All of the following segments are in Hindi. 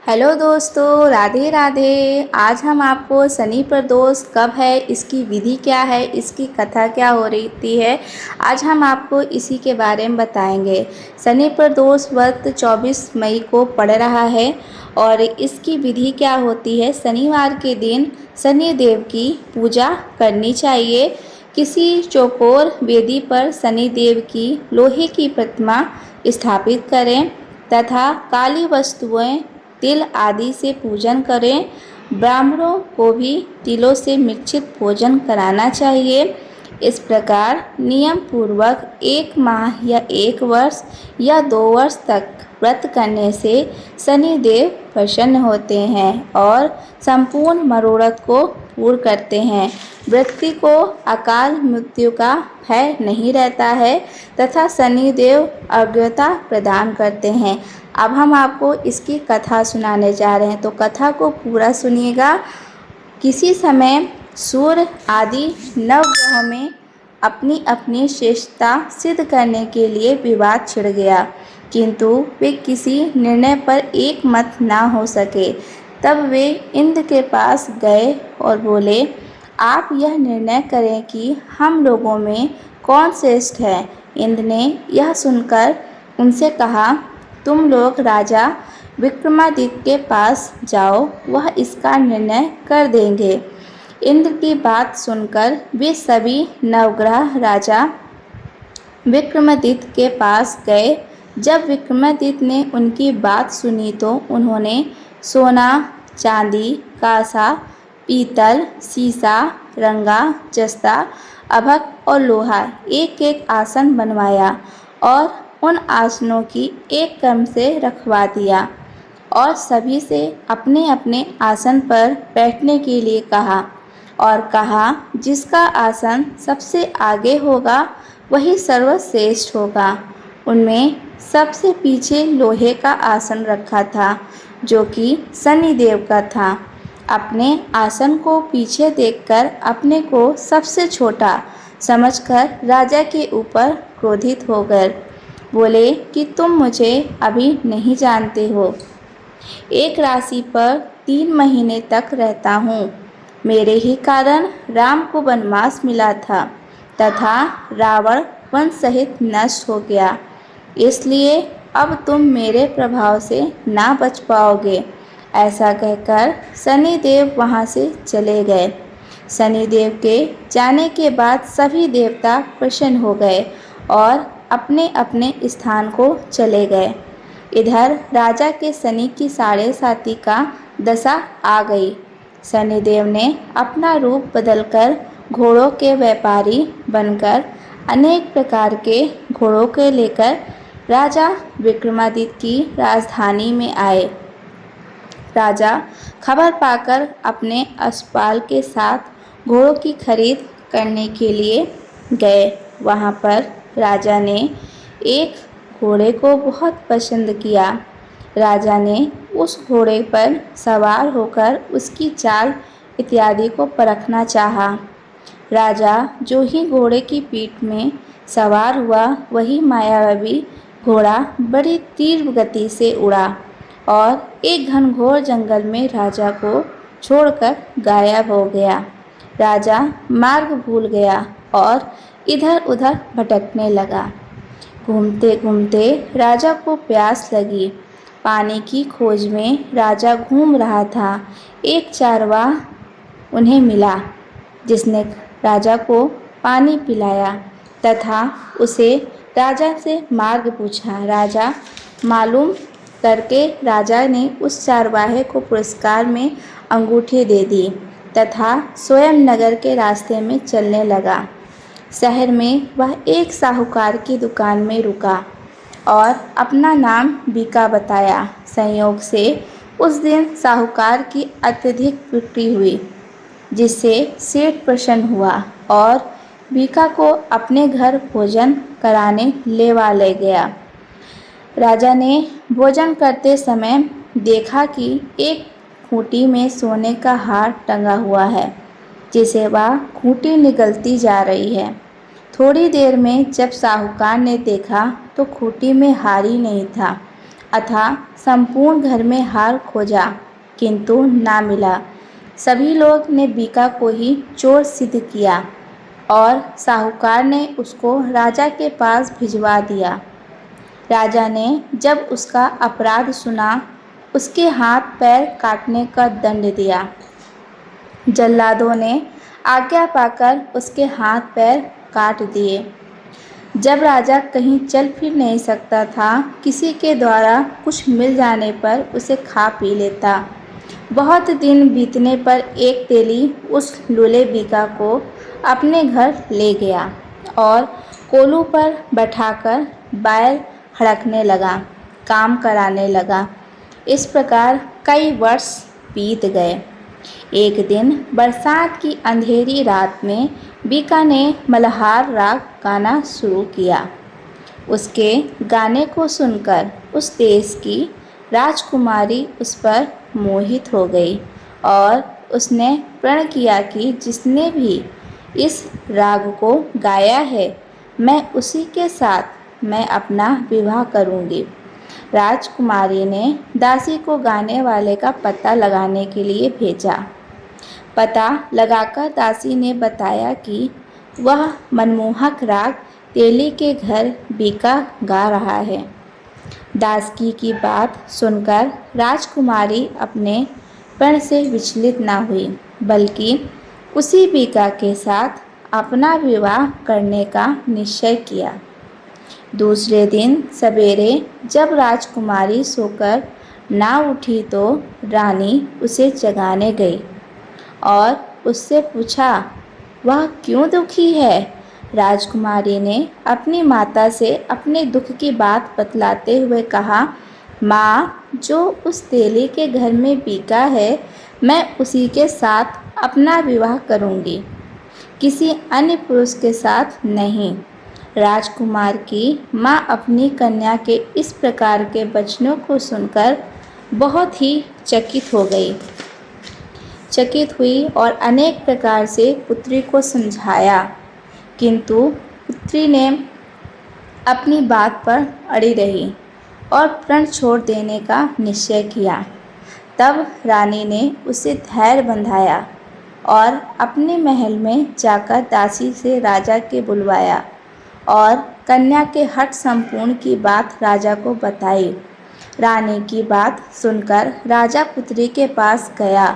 हेलो दोस्तों, राधे राधे। आज हम आपको शनि प्रदोष कब है, इसकी विधि क्या है, इसकी कथा क्या हो रही है, आज हम आपको इसी के बारे में बताएंगे। शनि प्रदोष व्रत 24 मई को पड़ रहा है और इसकी विधि क्या होती है। शनिवार के दिन शनि देव की पूजा करनी चाहिए। किसी चौकोर वेदी पर शनि देव की लोहे की प्रतिमा स्थापित करें तथा काली वस्तुएं तिल आदि से पूजन करें। ब्राह्मणों को भी तिलों से मिश्रित भोजन कराना चाहिए। इस प्रकार नियम पूर्वक 1 माह या 1 वर्ष या 2 वर्ष तक व्रत करने से शनि देव प्रसन्न होते हैं और संपूर्ण मनोरथ को पूर्ण करते हैं। व्यक्ति को अकाल मृत्यु का भय नहीं रहता है तथा शनि देव अज्ञता प्रदान करते हैं। अब हम आपको इसकी कथा सुनाने जा रहे हैं, तो कथा को पूरा सुनिएगा। किसी समय सूर्य आदि नवग्रहों में अपनी अपनी श्रेष्ठता सिद्ध करने के लिए विवाद छिड़ गया, किंतु वे किसी निर्णय पर एक मत ना हो सके। तब वे इंद्र के पास गए और बोले, आप यह निर्णय करें कि हम लोगों में कौन श्रेष्ठ है। इंद्र ने यह सुनकर उनसे कहा, तुम लोग राजा विक्रमादित्य के पास जाओ, वह इसका निर्णय कर देंगे। इंद्र की बात सुनकर वे सभी नवग्रह राजा विक्रमादित्य के पास गए। जब विक्रमादित्य ने उनकी बात सुनी तो उन्होंने सोना, चांदी, कांसा, पीतल, सीसा, रंगा, जस्ता, अभक और लोहा एक एक आसन बनवाया और उन आसनों की एक क्रम से रखवा दिया और सभी से अपने अपने आसन पर बैठने के लिए कहा और कहा, जिसका आसन सबसे आगे होगा वही सर्वश्रेष्ठ होगा। उनमें सबसे पीछे लोहे का आसन रखा था जो कि शनि देव का था। अपने आसन को पीछे देखकर अपने को सबसे छोटा समझकर राजा के ऊपर क्रोधित हो गए। बोले कि तुम मुझे अभी नहीं जानते हो। एक राशि पर 3 महीने तक रहता हूँ। मेरे ही कारण राम को वनवास मिला था तथा रावण वन सहित नष्ट हो गया। इसलिए अब तुम मेरे प्रभाव से ना बच पाओगे। ऐसा कहकर शनिदेव वहाँ से चले गए। शनिदेव के जाने के बाद सभी देवता प्रसन्न हो गए और अपने अपने स्थान को चले गए। इधर राजा के शनि की 7.5 का दशा आ गई। शनिदेव ने अपना रूप बदलकर घोड़ों के व्यापारी बनकर अनेक प्रकार के घोड़ों के लेकर राजा विक्रमादित्य की राजधानी में आए। राजा खबर पाकर अपने अश्वपाल के साथ घोड़ों की खरीद करने के लिए गए। वहाँ पर राजा ने एक घोड़े को बहुत पसंद किया। राजा ने उस घोड़े पर सवार होकर उसकी चाल इत्यादि को परखना चाहा। राजा जो ही घोड़े की पीठ में सवार हुआ, वही मायावी घोड़ा बड़ी तीव्र गति से उड़ा और एक घनघोर जंगल में राजा को छोड़कर गायब हो गया। राजा मार्ग भूल गया और इधर उधर भटकने लगा। घूमते घूमते राजा को प्यास लगी। पानी की खोज में राजा घूम रहा था। एक चरवाहा उन्हें मिला जिसने राजा को पानी पिलाया तथा उसे राजा से मार्ग पूछा। राजा मालूम करके राजा ने उस चरवाहे को पुरस्कार में अंगूठी दे दी तथा स्वयं नगर के रास्ते में चलने लगा। शहर में वह एक साहूकार की दुकान में रुका और अपना नाम बीका बताया। संयोग से उस दिन साहूकार की अत्यधिक बिक्री हुई, जिससे सेठ प्रसन्न हुआ और बीका को अपने घर भोजन कराने ले गया। राजा ने भोजन करते समय देखा कि एक खूंटी में सोने का हार टंगा हुआ है, जिसे वह खूंटी निगलती जा रही है। थोड़ी देर में जब साहूकार ने देखा तो खूंटी में हार ही नहीं था। अतः संपूर्ण घर में हार खोजा, किंतु ना मिला। सभी लोग ने बीका को ही चोर सिद्ध किया और साहूकार ने उसको राजा के पास भिजवा दिया। राजा ने जब उसका अपराध सुना, उसके हाथ पैर काटने का दंड दिया। जल्लादों ने आज्ञा पाकर उसके हाथ पैर काट दिए। जब राजा कहीं चल फिर नहीं सकता था, किसी के द्वारा कुछ मिल जाने पर उसे खा पी लेता। बहुत दिन बीतने पर एक तेली उस लूले बीका को अपने घर ले गया और कोलू पर बैठाकर बैल हड़कने लगा, काम कराने लगा। इस प्रकार कई वर्ष बीत गए। एक दिन बरसात की अंधेरी रात में बीका ने मल्हार राग गाना शुरू किया। उसके गाने को सुनकर उस देश की राजकुमारी उस पर मोहित हो गई और उसने प्रण किया कि जिसने भी इस राग को गाया है, मैं उसी के साथ मैं अपना विवाह करूंगी। राजकुमारी ने दासी को गाने वाले का पता लगाने के लिए भेजा। पता लगाकर दासी ने बताया कि वह मनमोहक राग तेली के घर बीका गा रहा है। दासी की बात सुनकर राजकुमारी अपने प्रण से विचलित न हुई, बल्कि उसी बीका के साथ अपना विवाह करने का निश्चय किया। दूसरे दिन सवेरे जब राजकुमारी सोकर ना उठी तो रानी उसे जगाने गई और उससे पूछा, वह क्यों दुखी है? राजकुमारी ने अपनी माता से अपने दुख की बात बतलाते हुए कहा, माँ, जो उस तेली के घर में बीका है, मैं उसी के साथ अपना विवाह करूँगी, किसी अन्य पुरुष के साथ नहीं। राजकुमार की माँ अपनी कन्या के इस प्रकार के वचनों को सुनकर बहुत ही चकित हुई और अनेक प्रकार से पुत्री को समझाया, किंतु पुत्री ने अपनी बात पर अड़ी रही और प्रण छोड़ देने का निश्चय किया। तब रानी ने उसे धैर्य बंधाया और अपने महल में जाकर दासी से राजा के बुलवाया और कन्या के हठ संपूर्ण की बात राजा को बताई। रानी की बात सुनकर राजा पुत्री के पास गया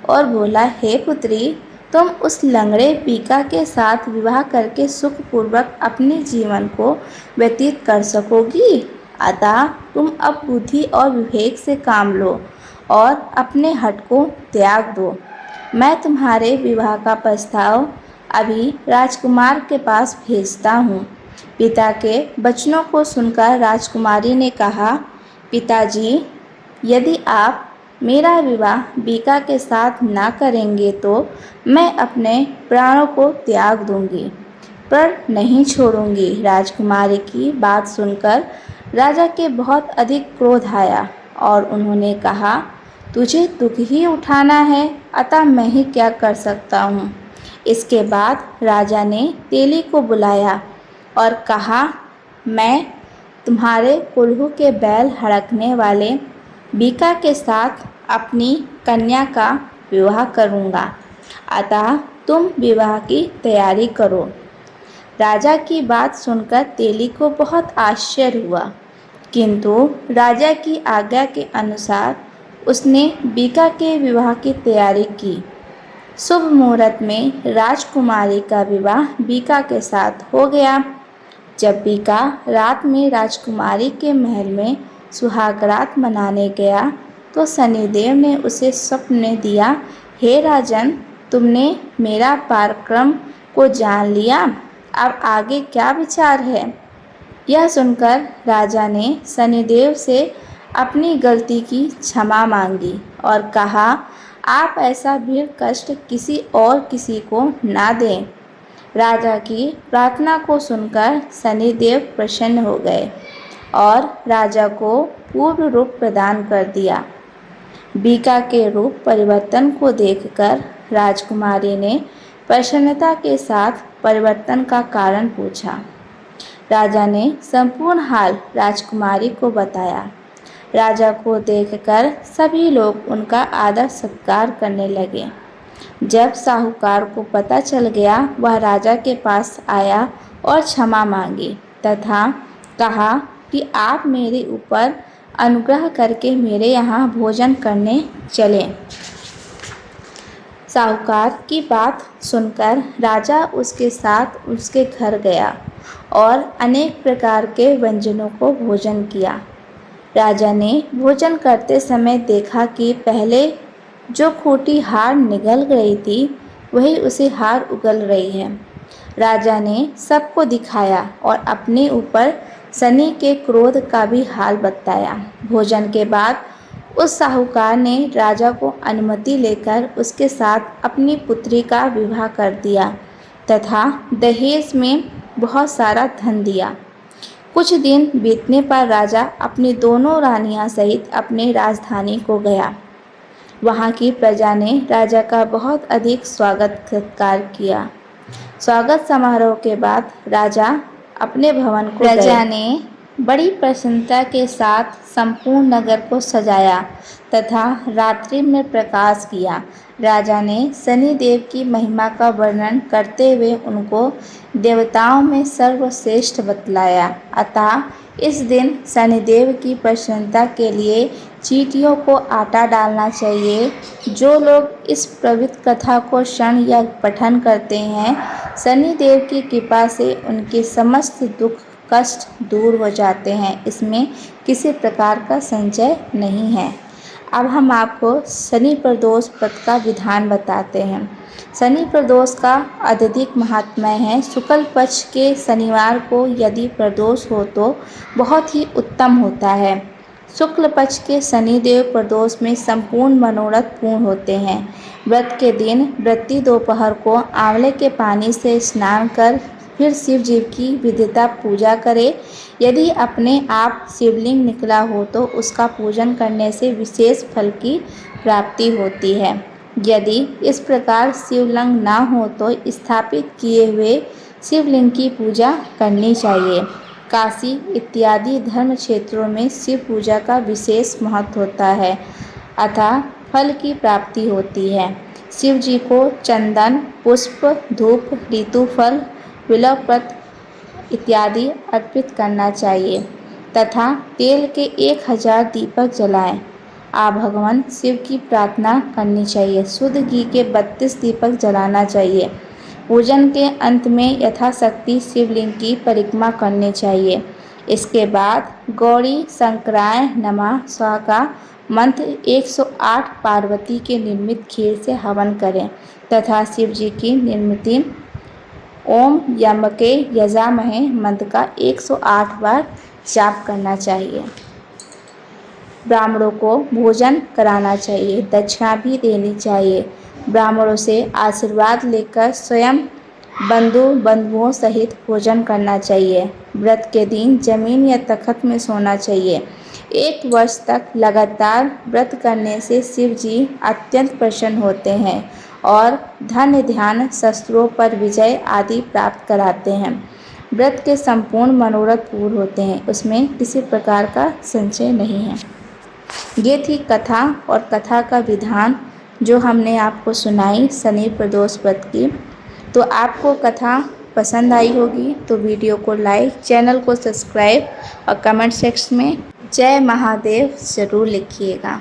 और बोला, हे पुत्री, तुम उस लंगड़े बीका के साथ विवाह करके सुखपूर्वक अपने जीवन को व्यतीत कर सकोगी। अतः तुम अब बुद्धि और विवेक से काम लो और अपने हठ को त्याग दो। मैं तुम्हारे विवाह का प्रस्ताव अभी राजकुमार के पास भेजता हूँ। पिता के वचनों को सुनकर राजकुमारी ने कहा, पिताजी, यदि आप मेरा विवाह बीका के साथ ना करेंगे तो मैं अपने प्राणों को त्याग दूंगी, पर नहीं छोड़ूंगी। राजकुमारी की बात सुनकर राजा के बहुत अधिक क्रोध आया और उन्होंने कहा, तुझे दुख ही उठाना है, अतः मैं ही क्या कर सकता हूँ। इसके बाद राजा ने तेली को बुलाया और कहा, मैं तुम्हारे कुल्हू के बैल हड़कने वाले बीका के साथ अपनी कन्या का विवाह करूँगा, अतः तुम विवाह की तैयारी करो। राजा की बात सुनकर तेली को बहुत आश्चर्य हुआ, किंतु राजा की आज्ञा के अनुसार उसने बीका के विवाह की तैयारी की। शुभ मुहूर्त में राजकुमारी का विवाह बीका के साथ हो गया। जब बीका रात में राजकुमारी के महल में सुहागरात मनाने गया तो शनिदेव ने उसे स्वप्न में दिया, हे राजन, तुमने मेरा पराक्रम को जान लिया, अब आगे क्या विचार है? यह सुनकर राजा ने शनिदेव से अपनी गलती की क्षमा मांगी और कहा, आप ऐसा भीड़ कष्ट किसी को ना दें। राजा की प्रार्थना को सुनकर शनिदेव प्रसन्न हो गए और राजा को पूर्व रूप प्रदान कर दिया। बीका के रूप परिवर्तन को देखकर राजकुमारी ने प्रसन्नता के साथ परिवर्तन का कारण पूछा। राजा ने संपूर्ण हाल राजकुमारी को बताया। राजा को देखकर सभी लोग उनका आदर सत्कार करने लगे। जब साहूकार को पता चल गया, वह राजा के पास आया और क्षमा मांगी तथा कहा कि आप मेरे ऊपर अनुग्रह करके मेरे यहाँ भोजन करने चलें। साहूकार की बात सुनकर राजा उसके साथ उसके घर गया और अनेक प्रकार के व्यंजनों को भोजन किया। राजा ने भोजन करते समय देखा कि पहले जो खूंटी हाड़ निगल गई थी, वही उसे हाड़ उगल रही है। राजा ने सबको दिखाया और अपने ऊपर शनि के क्रोध का भी हाल बताया। भोजन के बाद उस साहूकार ने राजा को अनुमति लेकर उसके साथ अपनी पुत्री का विवाह कर दिया तथा दहेज में बहुत सारा धन दिया। कुछ दिन बीतने पर राजा अपनी दोनों रानियां सहित अपने राजधानी को गया। वहां की प्रजा ने राजा का बहुत अधिक स्वागत सत्कार किया। स्वागत समारोह के बाद राजा अपने भवन को गए। प्रजा ने बड़ी प्रसन्नता के साथ संपूर्ण नगर को सजाया तथा रात्रि में प्रकाश किया। राजा ने शनिदेव की महिमा का वर्णन करते हुए उनको देवताओं में सर्वश्रेष्ठ बतलाया। अतः इस दिन शनिदेव की प्रसन्नता के लिए चींटियों को आटा डालना चाहिए। जो लोग इस पवित्र कथा को श्रवण या पठन करते हैं, शनिदेव की कृपा से उनके समस्त दुख कष्ट दूर हो जाते हैं। इसमें किसी प्रकार का संशय नहीं है। अब हम आपको शनि प्रदोष व्रत का विधान बताते हैं। शनि प्रदोष का अत्यधिक महात्म्य है। शुक्ल पक्ष के शनिवार को यदि प्रदोष हो तो बहुत ही उत्तम होता है। शुक्ल पक्ष के शनिदेव प्रदोष में संपूर्ण मनोरथ पूर्ण होते हैं। व्रत के दिन व्रती दोपहर को आंवले के पानी से स्नान कर फिर शिव जी की विधिवत पूजा करें। यदि अपने आप शिवलिंग निकला हो तो उसका पूजन करने से विशेष फल की प्राप्ति होती है। यदि इस प्रकार शिवलिंग ना हो तो स्थापित किए हुए शिवलिंग की पूजा करनी चाहिए। काशी इत्यादि धर्म क्षेत्रों में शिव पूजा का विशेष महत्व होता है, अतः फल की प्राप्ति होती है। शिव जी को चंदन, पुष्प, धूप, ऋतु फल, बिल्वपत्र इत्यादि अर्पित करना चाहिए तथा तेल के 1000 दीपक जलाएं। आप भगवान शिव की प्रार्थना करनी चाहिए। शुद्ध घी के 32 दीपक जलाना चाहिए। पूजन के अंत में यथाशक्ति शिवलिंग की परिक्रमा करनी चाहिए। इसके बाद गौरी शंकराय नमः स्वाहा का मंत्र 108 पार्वती के निर्मित खीर से हवन करें तथा शिव जी की निर्मित ओम यमके यजामहे मंत्र का 108 बार जाप करना चाहिए। ब्राह्मणों को भोजन कराना चाहिए, दक्षिणा भी देनी चाहिए। ब्राह्मणों से आशीर्वाद लेकर स्वयं बंधुओं सहित भोजन करना चाहिए। व्रत के दिन जमीन या तख्त में सोना चाहिए। 1 वर्ष तक लगातार व्रत करने से शिव जी अत्यंत प्रसन्न होते हैं और धन ध्यान शस्त्रों पर विजय आदि प्राप्त कराते हैं। व्रत के संपूर्ण मनोरथ पूर्ण होते हैं, उसमें किसी प्रकार का संशय नहीं है। ये थी कथा और कथा का विधान जो हमने आपको सुनाई शनि प्रदोष व्रत की। तो आपको कथा पसंद आई होगी तो वीडियो को लाइक, चैनल को सब्सक्राइब और कमेंट सेक्शन में जय महादेव ज़रूर लिखिएगा।